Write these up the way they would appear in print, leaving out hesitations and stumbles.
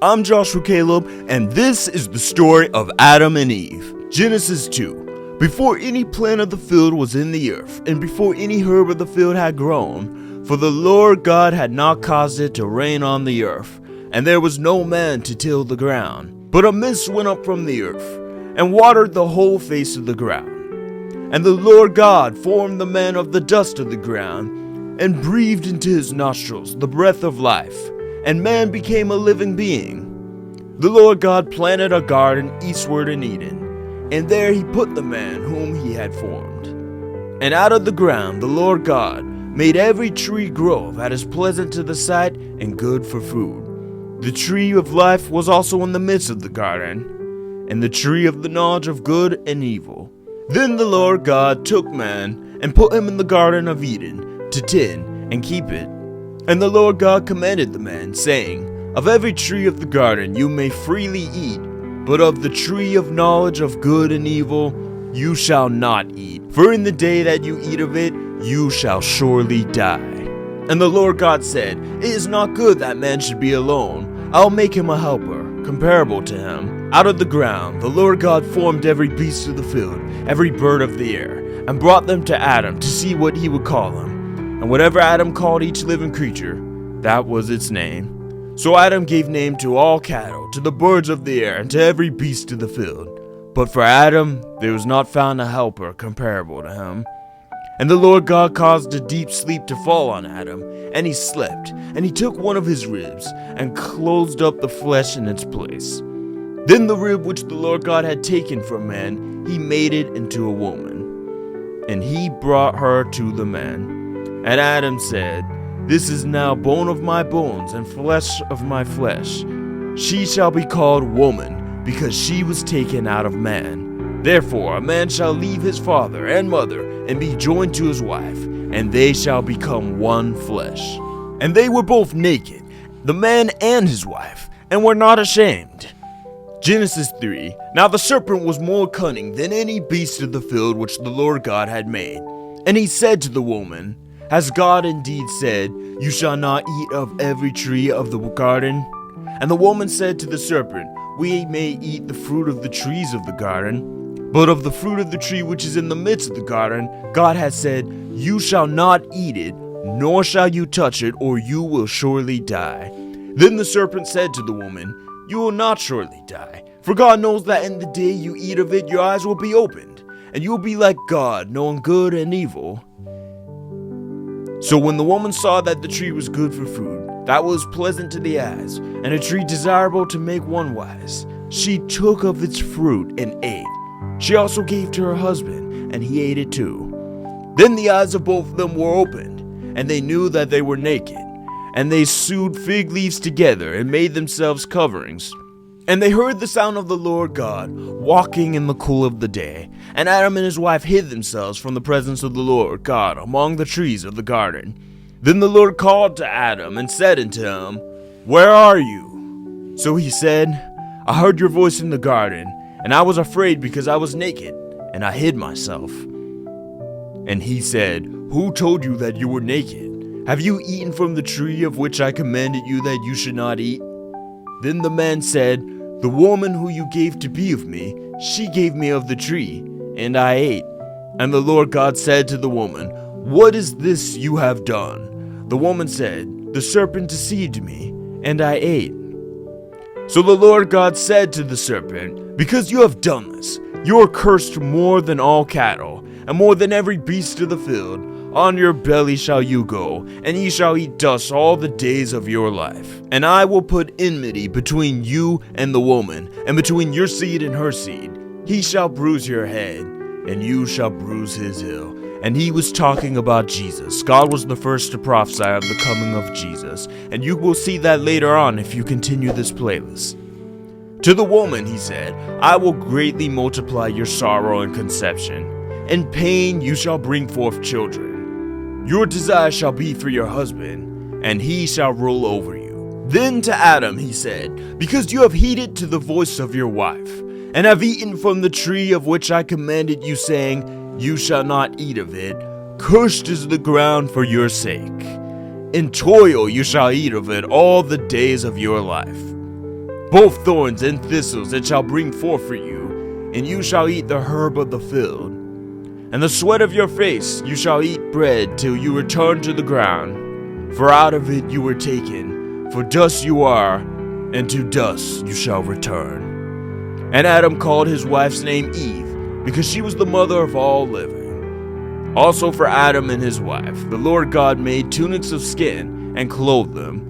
I'm Joshua Caleb, and this is the story of Adam and Eve. Genesis 2. Before any plant of the field was in the earth, and before any herb of the field had grown, for the Lord God had not caused it to rain on the earth, and there was no man to till the ground. But a mist went up from the earth, and watered the whole face of the ground. And the Lord God formed the man of the dust of the ground, and breathed into his nostrils the breath of life, and man became a living being. The Lord God planted a garden eastward in Eden, and there he put the man whom he had formed. And out of the ground the Lord God made every tree grow that is pleasant to the sight and good for food. The tree of life was also in the midst of the garden, and the tree of the knowledge of good and evil. Then the Lord God took man and put him in the garden of Eden to tend and keep it. And the Lord God commanded the man, saying, Of every tree of the garden you may freely eat, but of the tree of knowledge of good and evil you shall not eat. For in the day that you eat of it, you shall surely die. And the Lord God said, It is not good that man should be alone. I'll make him a helper, comparable to him. Out of the ground the Lord God formed every beast of the field, every bird of the air, and brought them to Adam to see what he would call them. And whatever Adam called each living creature, that was its name. So Adam gave name to all cattle, to the birds of the air, and to every beast of the field. But for Adam there was not found a helper comparable to him. And the Lord God caused a deep sleep to fall on Adam, and he slept. And he took one of his ribs, and closed up the flesh in its place. Then the rib which the Lord God had taken from man, he made it into a woman. And he brought her to the man. And Adam said, This is now bone of my bones and flesh of my flesh. She shall be called woman, because she was taken out of man. Therefore a man shall leave his father and mother, and be joined to his wife, and they shall become one flesh. And they were both naked, the man and his wife, and were not ashamed. Genesis 3. Now the serpent was more cunning than any beast of the field which the Lord God had made. And he said to the woman, Has God indeed said, You shall not eat of every tree of the garden? And the woman said to the serpent, We may eat the fruit of the trees of the garden, but of the fruit of the tree which is in the midst of the garden, God has said, You shall not eat it, nor shall you touch it, or you will surely die. Then the serpent said to the woman, You will not surely die, for God knows that in the day you eat of it your eyes will be opened, and you will be like God, knowing good and evil. So when the woman saw that the tree was good for food, that was pleasant to the eyes, and a tree desirable to make one wise, she took of its fruit and ate. She also gave to her husband, and he ate it too. Then the eyes of both of them were opened, and they knew that they were naked. And they sewed fig leaves together and made themselves coverings. And they heard the sound of the Lord God walking in the cool of the day. And Adam and his wife hid themselves from the presence of the Lord God among the trees of the garden. Then the Lord called to Adam and said unto him, Where are you? So he said, I heard your voice in the garden, and I was afraid because I was naked, and I hid myself. And he said, Who told you that you were naked? Have you eaten from the tree of which I commanded you that you should not eat? Then the man said, The woman who you gave to be of me, she gave me of the tree, and I ate. And the Lord God said to the woman, What is this you have done? The woman said, The serpent deceived me, and I ate. So the Lord God said to the serpent, Because you have done this, you are cursed more than all cattle, and more than every beast of the field. On your belly shall you go, and ye shall eat dust all the days of your life. And I will put enmity between you and the woman, and between your seed and her seed. He shall bruise your head, and you shall bruise his heel. And he was talking about Jesus. God was the first to prophesy of the coming of Jesus, and you will see that later on if you continue this playlist. To the woman he said, I will greatly multiply your sorrow and conception. In pain you shall bring forth children. Your desire shall be for your husband, and he shall rule over you. Then to Adam he said, Because you have heeded to the voice of your wife, and have eaten from the tree of which I commanded you, saying, You shall not eat of it, cursed is the ground for your sake. In toil you shall eat of it all the days of your life. both thorns and thistles it shall bring forth for you, and you shall eat the herb of the field. And the sweat of your face you shall eat bread till you return to the ground. For out of it you were taken, for dust you are, and to dust you shall return. And Adam called his wife's name Eve, because she was the mother of all living. Also for Adam and his wife, the Lord God made tunics of skin and clothed them.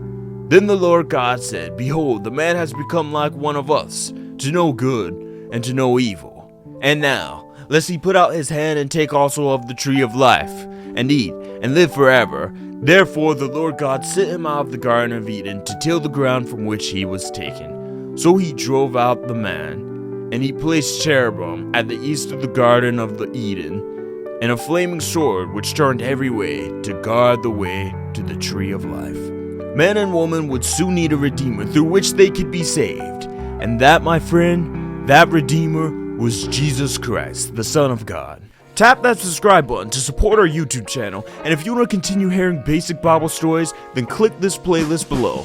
Then the Lord God said, Behold, the man has become like one of us, to know good and to know evil. And now, lest he put out his hand and take also of the tree of life, and eat, and live forever. Therefore the Lord God sent him out of the Garden of Eden to till the ground from which he was taken. So he drove out the man, and he placed cherubim at the east of the Garden of the Eden, and a flaming sword which turned every way to guard the way to the tree of life. Man and woman would soon need a Redeemer through which they could be saved. And that, my friend, that Redeemer was Jesus Christ, the Son of God. Tap that subscribe button to support our YouTube channel, and if you want to continue hearing basic Bible stories, then click this playlist below.